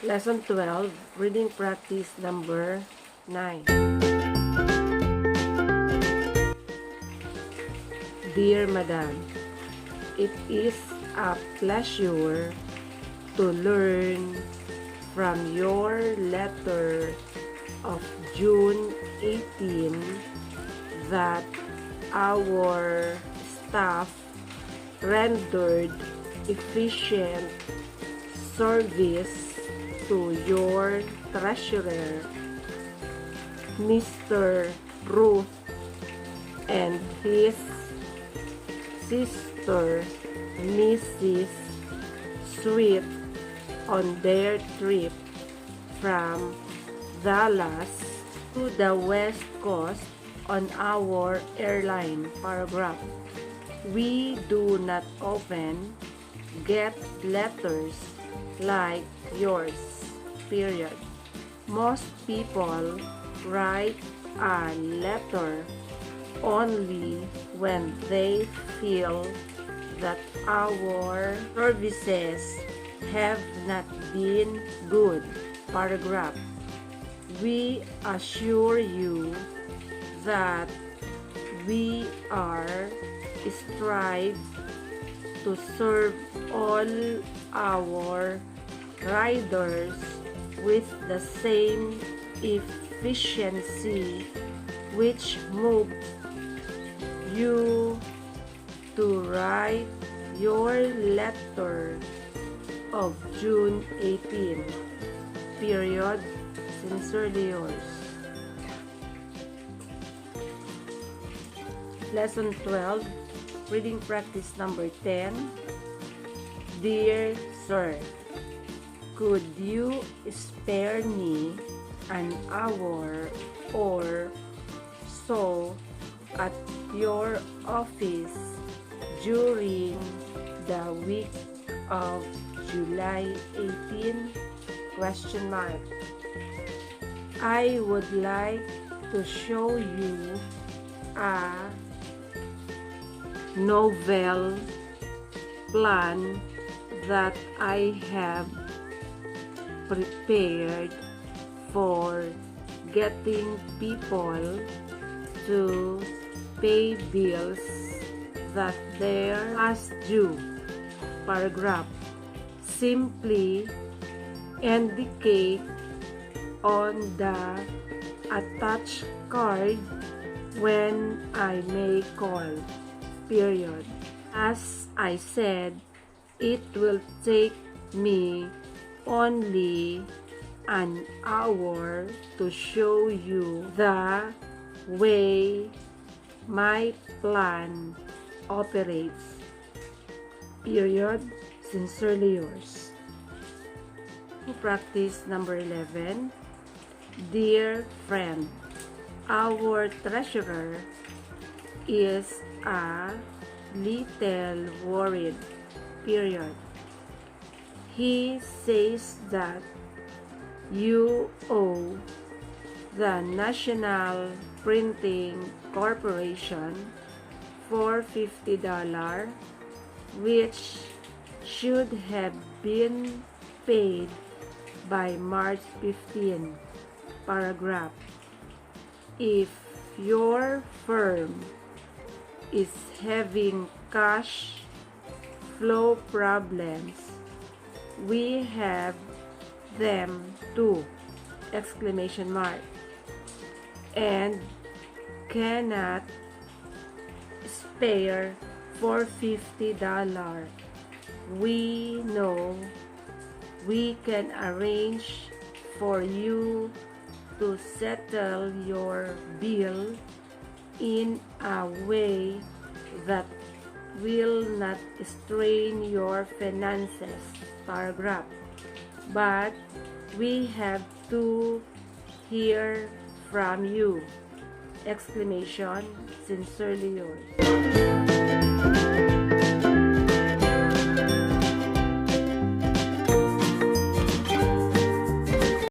Lesson 12, reading practice number 9. Dear Madam, it is a pleasure to learn from your letter of June 18 that our staff rendered efficient service to your treasurer, Mr. Ruth, and his sister, Mrs. Sweet, on their trip from Dallas to the West Coast on our airline. Paragraph. We do not often get letters like yours. Period. Most people write a letter only when they feel that our services have not been good. Paragraph. We assure you that we are strive to serve all our riders with the same efficiency which moved you to write your letter of June 18. Period. Sincerely yours. Lesson 12, reading practice number 10. Dear Sir, could you spare me an hour or so at your office during the week of July 18? Question mark. I would like to show you a novel plan that I have prepared for getting people to pay bills that they're past due. Paragraph. Simply indicate on the attached card when I may call. Period. As I said, it will take me only an hour to show you the way my plan operates. Period. Sincerely yours. Practice number 11. Dear friend, our treasurer is a little worried. Period. He says that you owe the National Printing Corporation for $50, which should have been paid by March 15. Paragraph. If your firm is having cash flow problems, we have them too! Exclamation mark. And cannot spare for $50. We know we can arrange for you to settle your bill in a way that will not strain your finances. Paragraph. But we have to hear from you! Exclamation. Sincerely yours.